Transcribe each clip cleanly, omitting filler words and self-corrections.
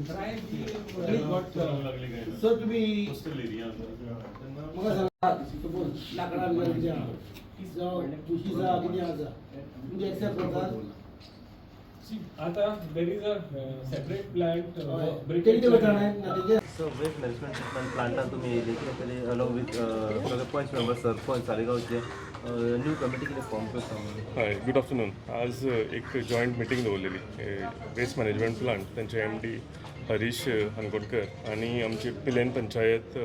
Sir तुम्ही मला सांगा suppose लाकडा म्हणजे एक्सेप्ट करतात आता there is a separate plant So waste management plant तुम्ही देखील along with सगळे पंच मेंबर्स सरपंच सालेगावचे न्यू कमिटी किती फॉर्म करता. Hi good afternoon. आज एक जॉईंट मिटींग दवरलेली वेस्ट मॅनेजमेंट प्लांट त्यांचे MD हरीश हनकोडकर आणि आमची पिलेन पंचायत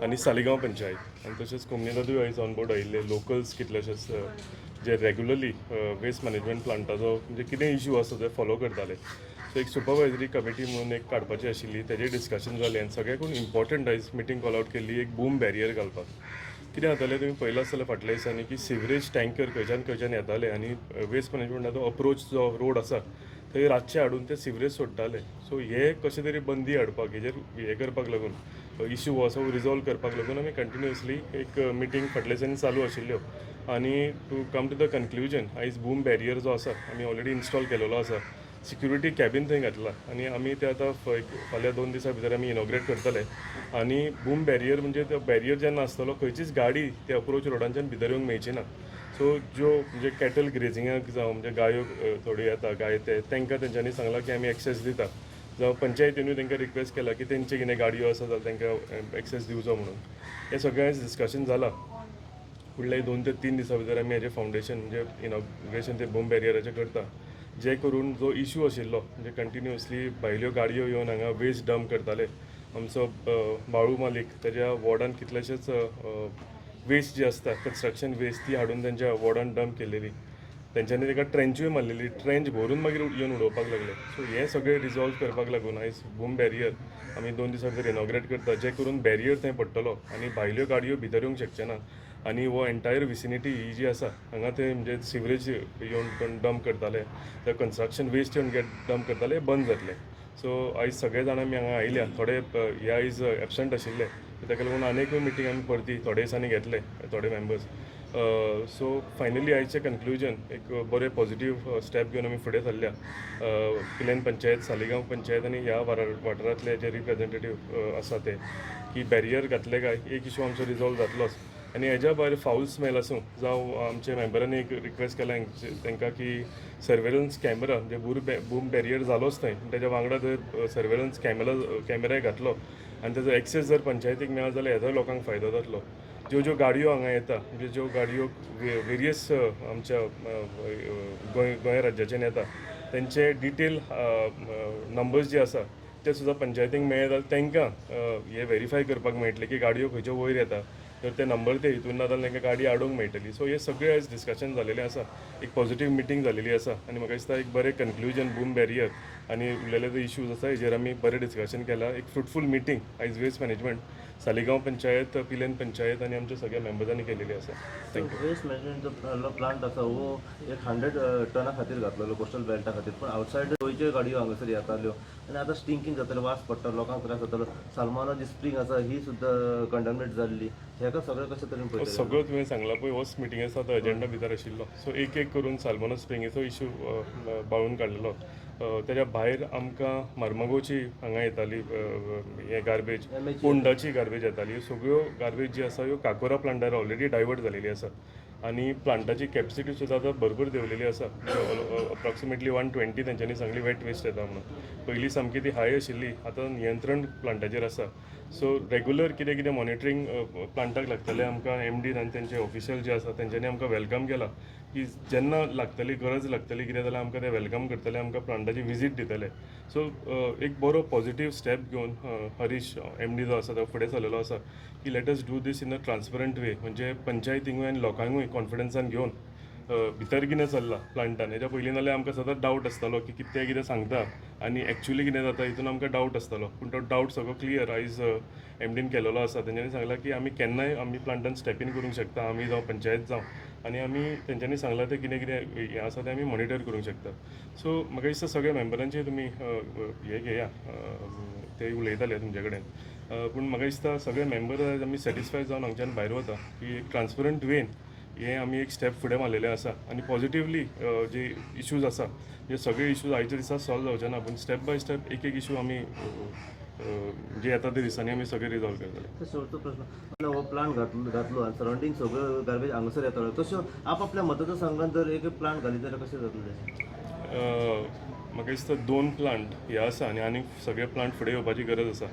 आणि सालिगांव पंचायत आणि तसेच कोमनीदादूय आयज ऑन बोर्ड आयिल्ले लोकल्स कितलेशेच जे रेग्युलरली वेस्ट मॅनेजमेंट प्लांटाचो म्हणजे कितें इश्यू आसा ते फॉलो करताले. सो एक सुपरवायझरी कमिटी म्हणून एक काडपाची आशिल्ली, तेजें डिस्कशन जालें आनी सगळ्याकून इम्पॉर्टंट आयज मिटींग कॉल आउट केल्ली एक बूम बॅरियर घालपाक. कितें जातालें तुमी पळयलां आसतलें फाटल्या दिसांनी की सिवरेज टँकर खंयच्यान येताले आनी वेस्ट मॅनेजमेंटाचो अप्रोच जो रोड आसा थंय रातचे हाडून ते सिवरेज सोडटाले. सो हे कशें तरी बंदी हाडपाक हेजेर हें करपाक लागून इश्यू हो असो रिजॉल्व करपाक लागून आमी कंटिन्युअसली एक मिटींग फाटल्या दिसांनी चालू आशिल्ल्यो आनी to come to the conclusion आयज बूम बॅरियर जो आसा आमी ऑलरेडी इन्स्टॉल केलेलो आसा. सिक्युरिटी कॅबीन थंय घातला आनी आमी ते आतां फाल्यां 2 दिसां भितर आमी इनॉग्रेट करतले. आनी बूम बॅरियर म्हणजे तो बॅरियर जेन्ना आसतलो खंयचीच गाडी ते अप्रोच रोडांच्यान भितर येवंक मेळची ना. सो ज्यो म्हणजे कॅटल ग्रेजिंगाक जावं म्हणजे गायो थोड्यो येता गाय तांकां तेंच्यांनी सांगलां की आमी एक्सेस दिता. जावं पंचायतीनूय तांकां रिक्वेस्ट केला की तेंचे कितें गाडयो आसा जाल्यार तांकां एक्सेस दिवचो म्हणून. हें सगळें आयज डिस्कशन जालां. फुडले 2 ते 3 दिसां भितर आमी हेजें फावंडेशन म्हणजे इनॉग्रेशन ते बूम बॅरियराचें करता. जे करून जो इश्यू आशिल्लो म्हणजे कंटिन्युअसली भायल्यो गाडयो येवन हांगा वेस्ट डंप करताले. आमचो बाळू मालीक तेज्या वॉर्डान कितलेशेच वेस्ट जी आसता कन्स्ट्रक्शन वेस्ट ती हाडून तेंच्या वॉर्डान डंप केलेली. तेंच्यांनी ताका ट्रेंचूय मारलेली, ट्रेंच भरून मागीर येवन उडोवपाक लागले. सो हे सगळे रिजॉल्व करपाक लागून आयज बूम बॅरियर आमी 2 दिसां भितर इनॉग्रेट करता, जे करून बॅरियर थंय पडटलो आनी भायल्यो गाडयो भितर येवंक शकचे ना आनी हो एंटायर विसिनिटी ही जी आसा हांगा ते म्हणजे सिवरेज येवन डंप करताले, ते कन्स्ट्रक्शन वेस्ट येवन डंप करताले बंद जातले. सो आयज सगळे जाण आमी हांगा आयल्या. थोडे हे आयज एबसंट आशिल्ले, ताका लागून आनीकूय मिटींग आमी परती थोडे दिसांनी घेतले थोडे मेंबर्स. सो फायनली आयचें कन्क्लुजन एक बरें पॉझिटीव स्टेप घेवन आमी फुडें सरल्या. पिलेन पंचायत, सालिगांव पंचायत आनी ह्या वाठारांतले जे रिप्रेझेंटेटीव आसा ते की बॅरियर घातले काय एक इशू आमचो रिजॉल्व जातलोच. आनी हेज्या भायर फाऊल स्मेल आसूं जावं आमच्या मेंबरांनी एक रिक्वेस्ट केला तांकां की सर्वेलन्स कॅमेरा म्हणजे बूम बॅरियर जालोच थंय तेज्या वांगडा जर सर्वेलन्स कॅमेराय घातलो आनी तेजो एक्सेस जर पंचायतीक मेळत जाल्यार हेजोय लोकांक फायदो जातलो. ज्यो गाडयो हांगा येता म्हणजे ज्यो गाडयो वेरियस आमच्या गोंय राज्याच्यान येता तेंचे डिटेल नंबर्स जे आसा ते सुद्दां पंचायतीक मेळ्ळे जाल्यार तांकां हे व्हेरीफाय करपाक मेळटले की गाडयो खंयच्यो वयर येता. तर ते नंबर ते हितून ना जाल्यार तांकां गाडी हाडूंक मेळटली. सो हे सगळें आयज डिस्कशन जालेलें आसा, एक पॉझिटीव मिटींग जालेली आसा आनी म्हाका दिसता एक बरें कन्क्लुजन बूम बॅरियर आनी उरलेले जे इश्यूज आसा हेजेर आमी बरें डिस्कशन केलां. एक फ्रुटफूल मिटींग आयज वेस्ट मॅनेजमेंट सालिगांव पंचायत, पिलेन पंचायत आनी आमच्या सगळ्या मेंबर्सांनी केलेली आसा. थँक्यू. वेस्ट मॅनेजमेंट जो प्लांट आसा हो एक 100 टना खातीर घातलेलो कोस्टल बेल्टा खातीर, पण आउटसायड गोंयच्यो गाडयो हांगासर येताल्यो आनी आतां स्टिंकींग जातालें, वास पडटा, लोकांक त्रास जातालो. सालमाना जी स्प्रिंग आसा ही सुद्दां कंटामिनेट जाल्ली. हेका सगळें कशें तरेन पळयता? सगळो तुवें सांगला पळय होच मिटिंगेचो आतां एजेंडा भितर आशिल्लो. सो एक करून सालमोना स्प्रिंगेचो इश्यू बाळून काडलेलो. तेज्या भायर आमकां मार्मागोची हांगा येताली हे गार्बेज, पोंडाची गार्बेज येताली. ह्यो सगळ्यो गार्बेज जी आसा ह्यो काकोरा प्लांटार ऑलरेडी डायवर्ट जालेली आसा आनी प्लांटाची कॅपसिटी सुद्दां आतां भरपूर देंवलेली आसा. अप्रॉक्सिमेटली 120 तेंच्यांनी सांगली वेट वेस्ट येता म्हणून. पयलीं सामकी ती हाय आशिल्ली, आतां नियंत्रण प्लांटाचेर आसा. सो रेगुलर कितें मॉनिटरींग प्लांटाक लागतलें आमकां MD आनी तेंचे ऑफिशियल जे आसा तेंच्यांनी आमकां वेलकम केला की जेन्ना लागतली गरज लागतली कितें जाल्यार आमकां ते वेलकम करतले, आमकां प्लांटाची विजीट दितले. सो एक बरो पॉझिटीव स्टेप घेवन हरीश MD जो आसा तो फुडें सरलेलो आसा की let us do this in a transparent way, म्हणजे पंचायतींकूय आनी लोकांकूय कॉन्फिडन्सान घेवन भितर कितें चल्लां प्लांटान हेच्या पयलीं नाल्यार आमकां सदांच डावट आसतालो की ते कितें सांगता आनी एक्चुअली कितें जाता हितून आमकां डावट आसतालो. पूण तो डावट सगळो क्लियर आयज MDन केलेलो आसा. तेंच्यांनी सांगलां की आमी केन्नाय आमी प्लांटान स्टेप इन करूंक शकता, आमी जावं पंचायत जावं, आनी आमी तेंच्यांनी सांगलां तें कितें हें आसा तें आमी मॉनिटर करूंक शकता. सो म्हाका दिसता सगळ्या मेंबरांचें तुमी हें घेया, ते उलयताले तुमचे कडेन. पूण म्हाका दिसता सगळे मेंबर आमी सॅटिस्फाय जावन हांगच्यान भायर वता की एक ट्रान्सपरंट वेन हे आमी एक स्टेप फुडें मारलेले आसा आनी पॉझिटिव्हली जे इश्यूज आसा जे सगळे इश्यूज आयच्या दिसा सॉल्व जावचे ना पूण स्टेप बाय स्टेप एक इश्यू आमी जे येता ते दिसांनी आमी सगळे रिजॉल्व करतले. शेवटचो प्रश्न हो प्लांट घातलो आनी सरावंडींग सगळ्यो गार्बेज हांगासर येतलो तश्यो आपापल्या मतदारसंघात जर एक प्लांट घालीत जाल्यार कशें जातलें? म्हाका दिसता 2 प्लांट हे आसा आनी सगळे प्लांट फुडें येवपाची गरज आसा.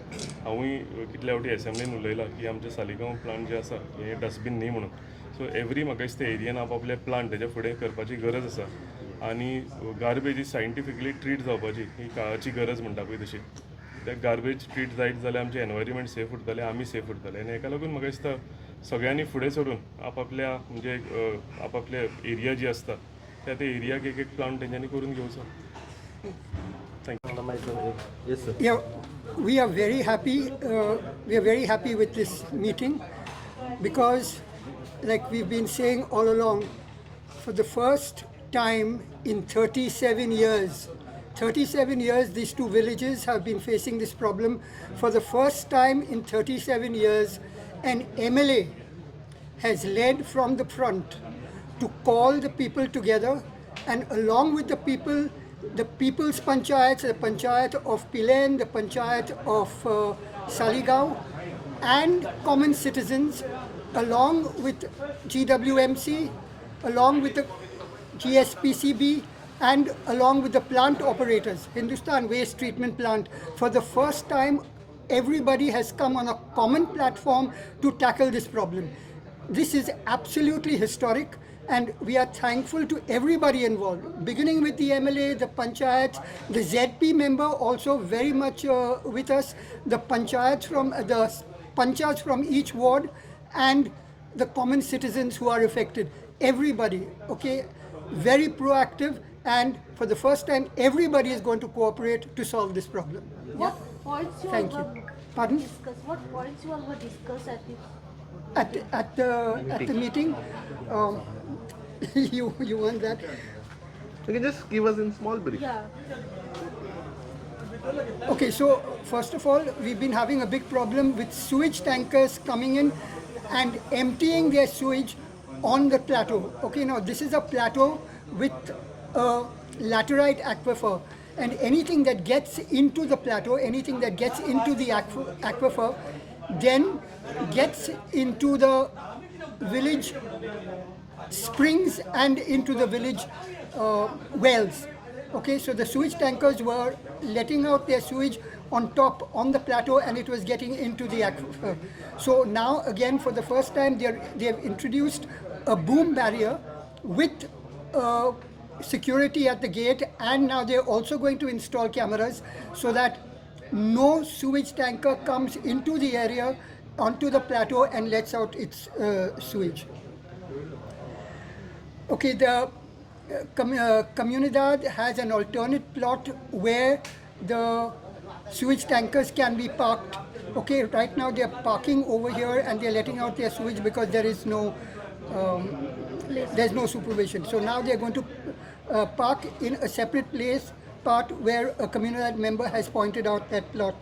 हांवूय कितल्या फावटी एसेंब्लीन उलयलां की आमचे सालिगांव प्लांट जे आसा हे डस्टबीन न्ही म्हणून. सो एवरी म्हाका दिसता एरियेन आपले प्लांट तेजे फुडें करपाची गरज आसा आनी गार्बेज ही सायंटिफिकली ट्रीट जावपाची ही काळाची गरज म्हणटा पळय तशी. ते गार्बेज ट्रीट जायत जाल्यार आमचें एनवायरमेंट सेफ उरतलें आमी सेफ उरतले आनी हेका लागून म्हाका दिसता सगळ्यांनी फुडें सरून आपापल्या म्हणजे आपापले एरिया जी आसता त्या एरियाक एक प्लांट तेंच्यांनी करून घेवचो. Yes, sir. Yeah, we are very happy. We are very happy with this meeting because, like we've been saying all along, for the first time in 37 years, these two villages have been facing this problem. For the first time in 37 years, an MLA has led from the front to call the people together, and along with the people's panchayats, the panchayat of Pilen, the panchayat of Saligao, and common citizens, along with GWMC, along with the GSPCB, and along with the plant operators, Hindustan Waste Treatment Plant. For the first time, everybody has come on a common platform to tackle this problem. This is absolutely historic, and we are thankful to everybody involved, beginning with the MLA, the panchayats, the ZP member also very much with us, the panchayats from each ward, and the common citizens who are affected. Everybody, okay, very proactive, and for the first time, everybody is going to cooperate to solve this problem. What points you Thank all you. were Pardon? discussed? What points you all were discussed at this? At the meeting, you want that? You can just give us in small brief. Yeah. Okay, so first of all, we've been having a big problem with sewage tankers coming in and emptying their sewage on the plateau. Okay, now this is a plateau with a laterite aquifer, and anything that gets into the plateau, anything that gets into the aquifer, then gets into the village springs and into the village wells. Okay, so the sewage tankers were letting out their sewage on top on the plateau, and it was getting into the aquifer. So now again, for the first time, they have introduced a boom barrier with security at the gate, and now they're also going to install cameras so that no sewage tanker comes into the area onto the plateau and lets out its sewage. Okay, the Comunidad has an alternate plot where the sewage tankers can be parked. Okay, right now they are parking over here and they are letting out their sewage because there is no there's no supervision. So now they are going to park in a separate part where a Comunidad member has pointed out that plot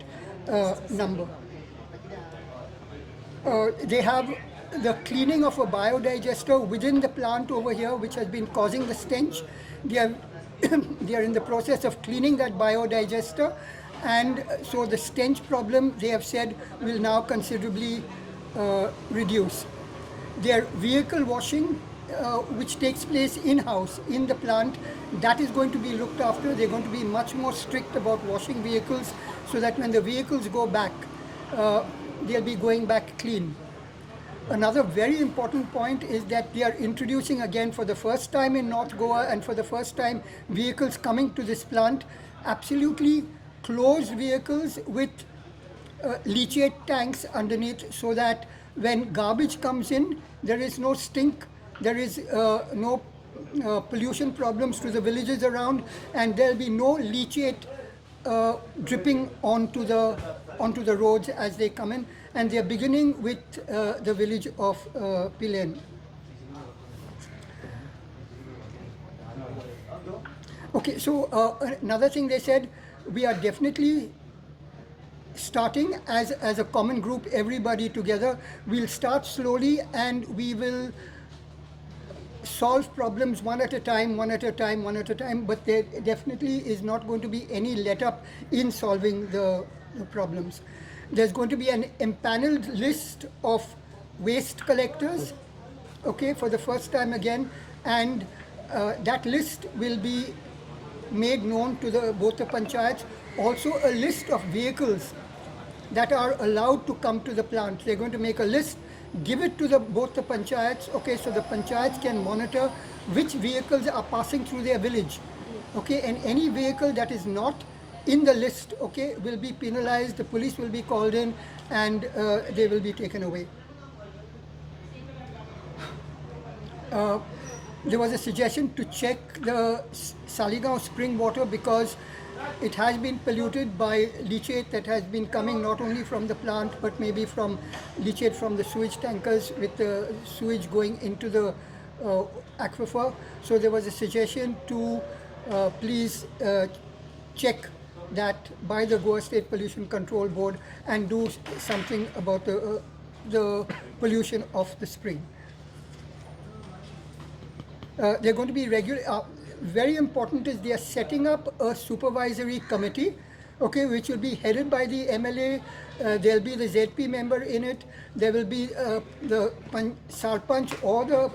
number. They have the cleaning of a biodigester within the plant over here, which has been causing the stench. They are in the process of cleaning that biodigester, and so the stench problem, they have said, will now considerably reduce. Their vehicle washing, which takes place in-house in the plant, that is going to be looked after. They're going to be much more strict about washing vehicles so that when the vehicles go back, they'll be going back clean. Another very important point is that they are introducing again for the first time in North Goa, and for the first time vehicles coming to this plant, absolutely closed vehicles with leachate tanks underneath, so that when garbage comes in, there is no stink, there is no pollution problems to the villages around, and there will be no leachate dripping onto the roads as they come in. And they are beginning with the village of Pilen. Okay, so another thing they said, we are definitely starting as a common group, everybody together. We'll start slowly, and we will solve problems one at a time, one at a time, one at a time, but there definitely is not going to be any let up in solving the problems. There's going to be an empaneled list of waste collectors, okay, for the first time again, and that list will be made known to both the panchayats. Also a list of vehicles that are allowed to come to the plant. They're going to make a list, give it to both the panchayats, okay, so the panchayats can monitor which vehicles are passing through their village, okay, and any vehicle that is not in the list, okay, will be penalized, the police will be called in, and they will be taken away. There was a suggestion to check the Saligao spring water because it has been polluted by leachate that has been coming not only from the plant but maybe from leachate from the sewage tankers, with the sewage going into the aquifer. So there was a suggestion to please check that by the Goa State Pollution Control Board and do something about the pollution of the spring. They're going to be regular. Very important is they are setting up a supervisory committee, okay, which will be headed by the MLA. There'll be the ZP member in it. There will be the Sarpanch or the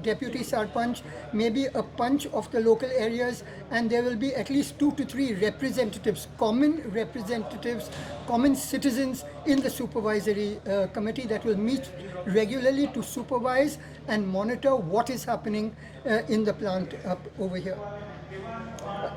deputy Sarpanch, maybe a punch of the local areas, and there will be at least 2 to 3 representatives, common citizens in the supervisory committee that will meet regularly to supervise and monitor what is happening in the plant up over here.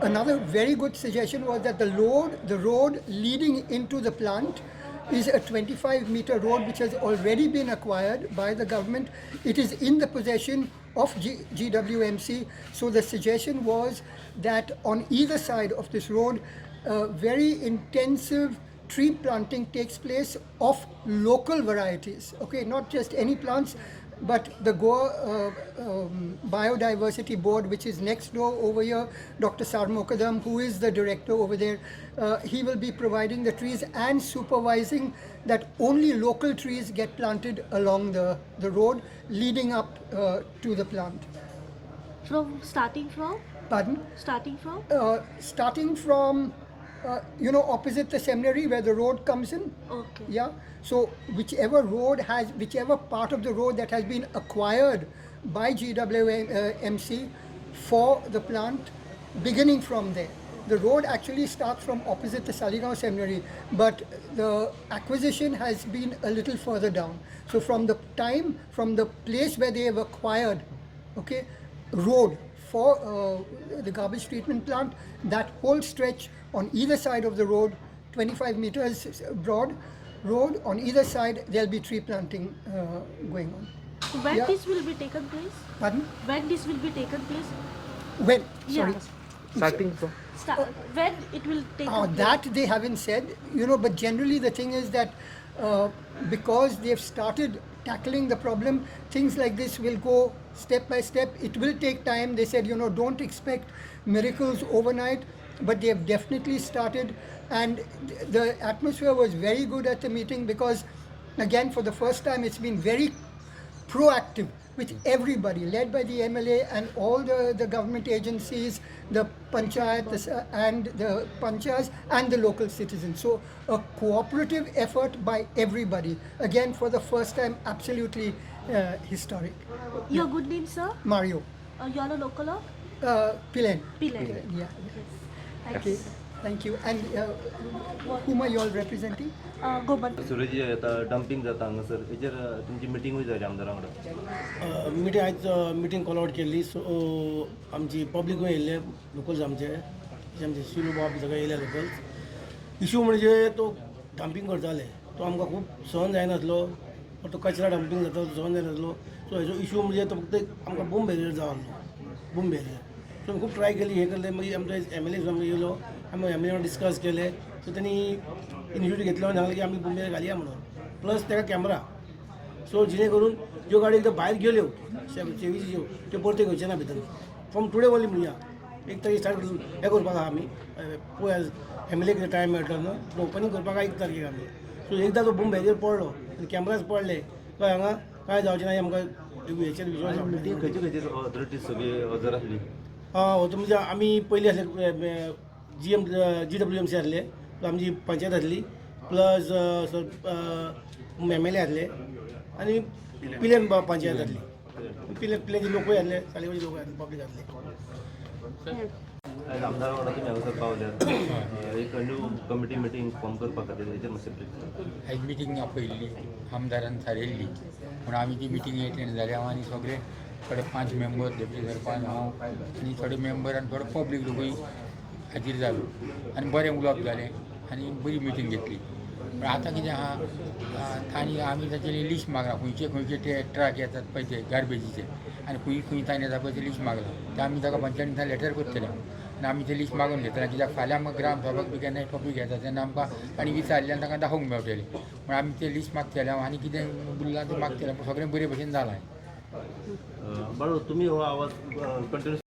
Another very good suggestion was that the road leading into the plant is a 25-meter road which has already been acquired by the government. It is in the possession of GWMC. So the suggestion was that on either side of this road, very intensive tree planting takes place of local varieties, okay, not just any plants, but the Goa Biodiversity Board, which is next door over here, Dr. Sarmokadam, who is the director over there, he will be providing the trees and supervising that only local trees get planted along the road leading up to the plant. Starting from? Pardon? Starting from? Starting from, opposite the seminary where the road comes in. Okay. Yeah. So whichever part of the road that has been acquired by GWMC for the plant, beginning from there. The road actually starts from opposite the Saligao Seminary, but the acquisition has been a little further down. So from the place where they have acquired, okay, road for the garbage treatment plant, that whole stretch on either side of the road, 25 meters broad road, on either side there'll be tree planting going on. When Yeah. this will be taken place? Pardon? When this will be taken place? When? Sorry. Yeah. Starting from. When it will take place? That they haven't said, but generally the thing is that because they've started tackling the problem, things like this will go step by step. It will take time. They said, don't expect miracles overnight, but they have definitely started. And the atmosphere was very good at the meeting because, again, for the first time, it's been very proactive with everybody, led by the MLA and all the government agencies, the panchayat and the panchayats and the local citizens. So a cooperative effort by everybody. Again, for the first time, absolutely historic. Your good name, sir? Mario. You are a local of? Pilen. Pilen. Yeah. Thank Okay. you, sir. Thank you. And whom are you all representing? Goan. सूरज आता dumping जाता हांगासर हेचेर तुमची मिटींगूय जाली आमदारां वांगडा. Meeting आयज meeting call out केल्ली. सो आमची पब्लीकूय येयल्ले, locals आमचे शिलू बाब सगळे येयले लोकल्स. इशू म्हणजे तो डंपिंग करताले तो आमकां खूब सहन जायनासलो, तो कचरा डंपिंग जाता तो सहन जायनासलो. सो हेजो इशू म्हणजे तो फक्त आमकां बूम बेरियर जावलो, बूम बेरियर. सो आमी खूब ट्राय केली, हे केलें. मागीर आमचो MLA येयलो, आमी MLA वांगडा डिस्कस केले. सो त्यांनी इनिशिएटीव घेतलो आनी सांगलें की आमी बूम बेरियर घालया म्हणून, प्लस तेका कॅमेरा. सो जिणे करून ज्यो गाडी एकदां भायर गेल्यो सेवीच्यो त्यो परते घेवचे ना भितर. फ्रॉम टुडे ओनली म्हणया 1 तारीख स्टार्ट करून हें करपाक आहा आमी. पळय MLA कितें टायम मेळटलो न्हू, ओपनिंग करपाक 1 तारखेक आमी. सो एकदां तो बूम बेरियर पडलो आनी कॅमेराज पडले काय हांगा काय जावचें ना, आमकां हेचेर विश्वास आमकां खंयची ऑथॉरिटीज सगळी हजर आसली होतो म्हणजे आमी पयलीं आसले GWMC आसले आमची पंचायत आसली प्लस MLA आसले आनी पिलेन पंचायत आसली पिलेनचे लोकूय आसले सालिगांवचे लोक आसले पब्लीक आसले आयज आमदार वांगडा तुमी हांगासर पावल्यात एक न्यू कमिटी मिटींग फॉर्म करपा खातीर हेचेर मातशें प्लीज आयज मिटींग आपयल्ली आमदारान थारायल्ली पूण आमी ती मिटींग एटेंड जाली हांव आनी सगळे थोडे 5 मेंबर डेप्युटी सरपंच हांव आनी थोडे मेंबर आनी थोडे पब्लीक लोकूय हाजीर जालो आनी बरें उलोवप जालें आनी बरी मिटींग घेतली पूण आतां कितें आहा आनी आमी ताचेर लिस्ट मागला खंयचे ते ट्रक येतात पळय ते गार्बेजीचे आनी खंय तान येता पळय ते लिस्ट मागला ते आमी ताका पंचायतीन लेटर करतले आनी आमी ते लिस्ट मागून घेतले कित्याक फाल्यां मग ग्राम सभाक बी केन्नाय टॉपीक येता तेन्ना आमकां तांणी विचारलें आनी तांकां दाखोवंक मेळटलें पूण आमी ते लिस्ट मागतले आनी कितें उरलां तें मागतलें पूण सगळें बरे भशेन जालां बाळू तुमी हो आवाज कंटिन्यू